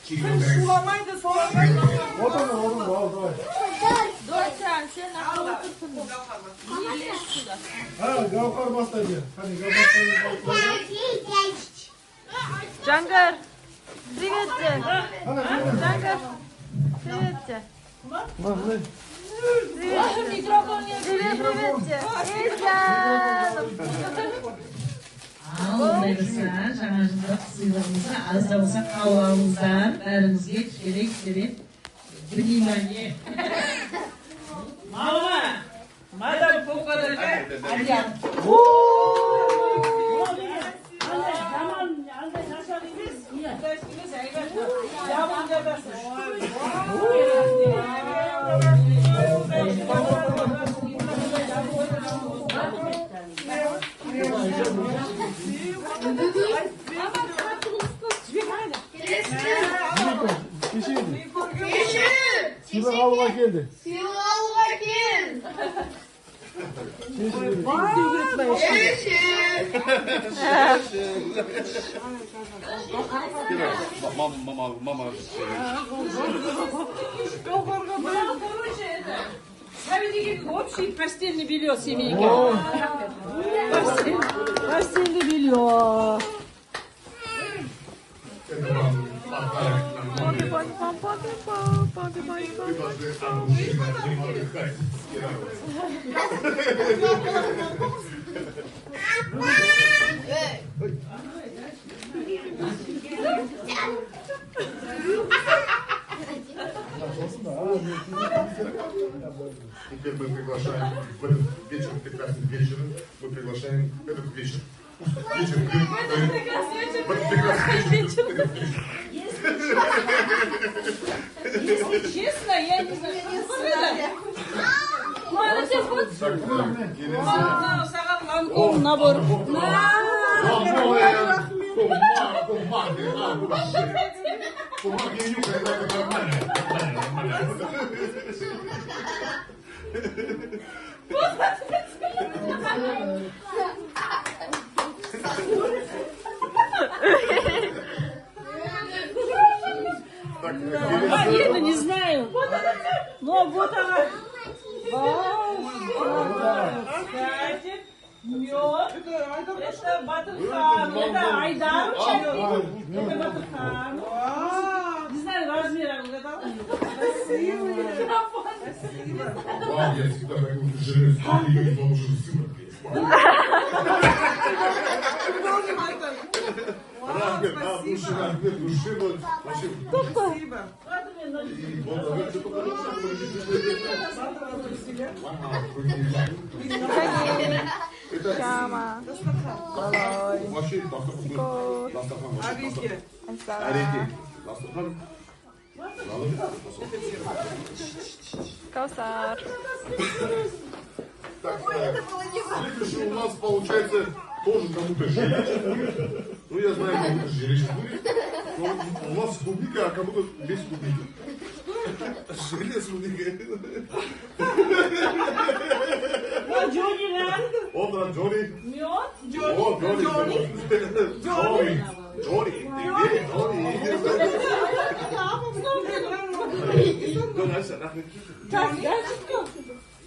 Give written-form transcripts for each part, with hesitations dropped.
Sulamay da sulamay. Oğlum, давай. Dorçan sen akıllı otursun. Ha, Gavkar bastaydı. Hani Gavkar Джангар, привет тебе. Джангар, привет тебе. Привет тебе. Arkadaşlar, şarjında suylarımızı az da olsa kahvaltımızdan elimizge çeyrek bilmem. Mama. Madem bu kadar ayyan. Siva Havva geldi. Мама. Короче, общий постельный белье семейки. Постельный белье. Теперь мы приглашаем в этот вечер, прекрасный вечер, мы приглашаем этот вечер. Вечер, в этот прекрасный вечер. Если честно, я не знаю. Саган набор. Я не знаю. Но вот она. Кстати, мед. Это Батырхан. Это Айдар. Это Батырхан. Не знаю, размер угадал. Красивый. Вау, я всегда такой железный, и он уже сыворотка. Рахмет, души, вообще. Спасибо. И вот, а это только Шама. вообще Дастархан. Арики. Дастархан. Каусар. Так, следующий у нас получается тоже кому-то жилищ. Ну, я знаю, кому-то жилищ будет. Но у нас клубника, а кому-то без клубники. Желе с клубникой. Джонни, да? Отра, Джонни. Мед? О, Джонни. Джонни.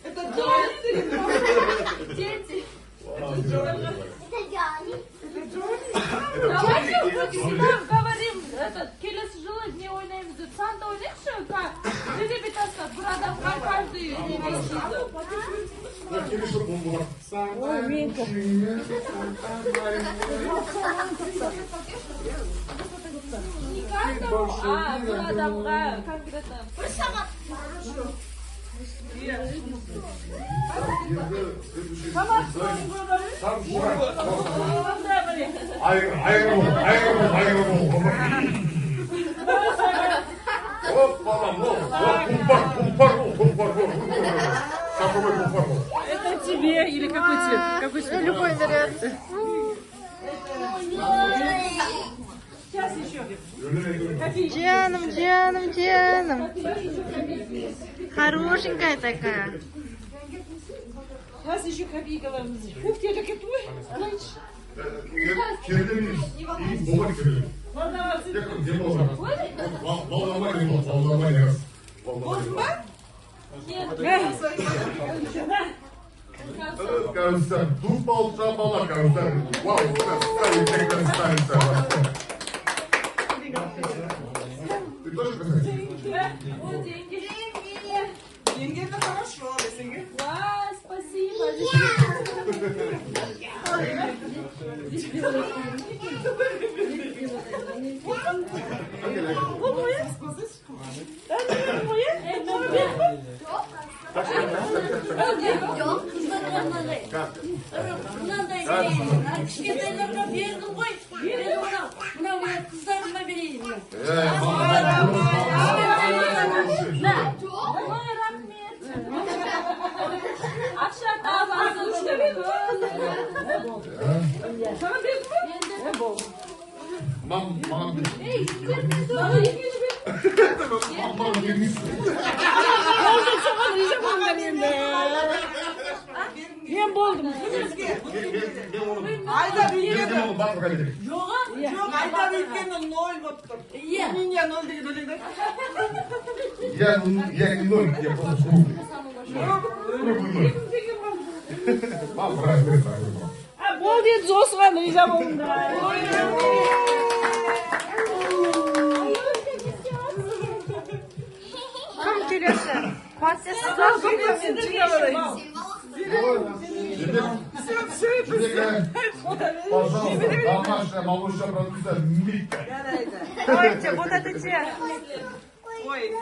Это Джонни. Дети. Давайте всегда говорим, келесі жылы не ойнаймыз деп санда ойнайықшы как телебитаста бір адам каждый Ой, Минка. не каждому, а бір адамға конкретно бір сағат. Это тебе или какой цвет? Какой цвет? Любой вариант. Сейчас еще. Дианом. Хорошенькая такая. Сейчас еще копейковым. Ух ты, это какой? Kerelim miyiz? İyi, baba kerelim. Yakın, Волнование было, волнование раз. Волнование. Кажется, дупал шабала, кажется. Вау, ставите красавица. Ты тоже красавица? Вот деньги. Деньги это хорошо, если Вау, спасибо. Yok, kızlar yanına Kişkelerine verdim koy. Ben ona kızlarıma vereyim. Akşam kahvaltı Мам. Ben buldum. Ayda bilgen Yok, ayda bilgen nol yaptım. Minye nol değil öyle. Я не ноль, я просто круглый. Мам, правильно. Bol diye Osman rica oldum. Tam geliyorsun. Patates Пожалуйста, домашняя молочная продукция Мика. Давайте, вот это те. Ой.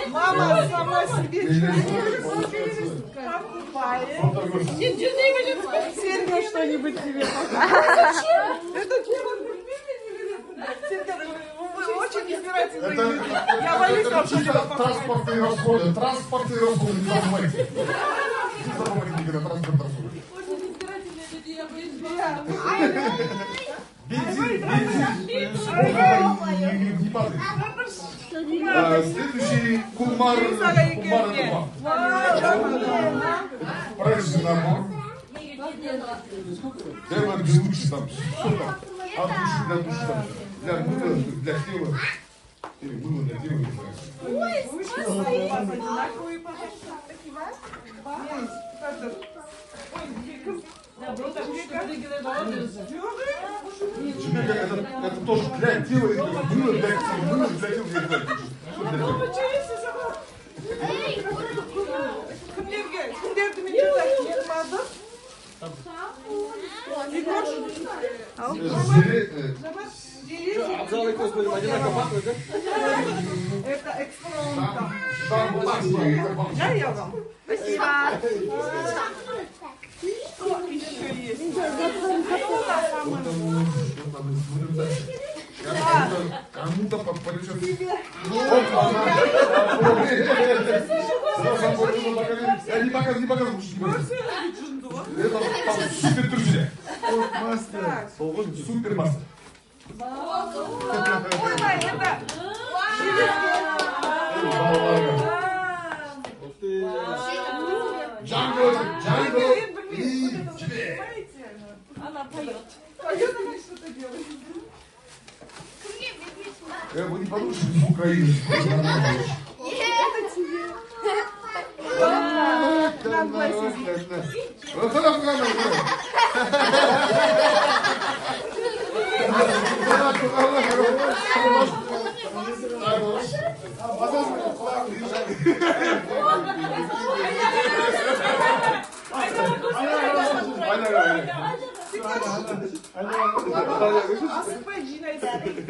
Мама сама себе покупает. Серега что-нибудь тебе покупает. Это вы очень избирательны. Я боюсь, Это что чисто транспортные расходы. Транспортные расходы, не забывайте. Не забывайте, Никита, транспортные расходы. Бензин. Не падает. Следующий кумар. Это праздничный набор. Прямо для души там. От души для души там. Для мыла, для тела. Или мыло для тела, не знаю. Жмека это тоже для тела, мыло для тела, мыло для тела, не знаю. Kimlerdi mi yapmadı? Это экспромт. Да, я вам. Спасибо. Еще есть. Кому-то подпоречет. Не показывай. Это супер друзья. Супер мастер. Джанго и тебе. Она поет. Вы не подумайте, что из Украины. Asıkmayın yine istedim.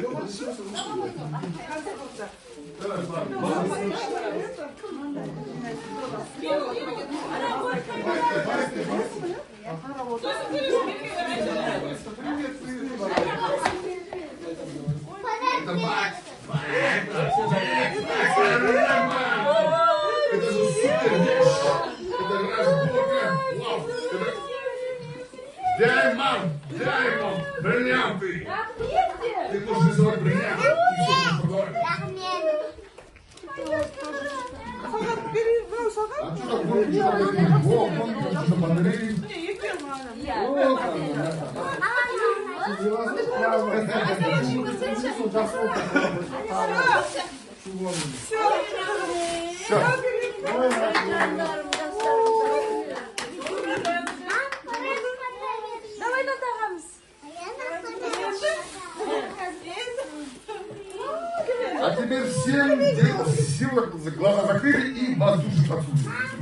Это Макс. Это же супер вещь. Это разборка. Вау. Диамант. Бриллианты. Ты можешь рисовать бриллианты. Fakat biri А что так будет? О, что подарили? Давай натагамыз. А теперь всем глаза закрыли и воздушно отсюда.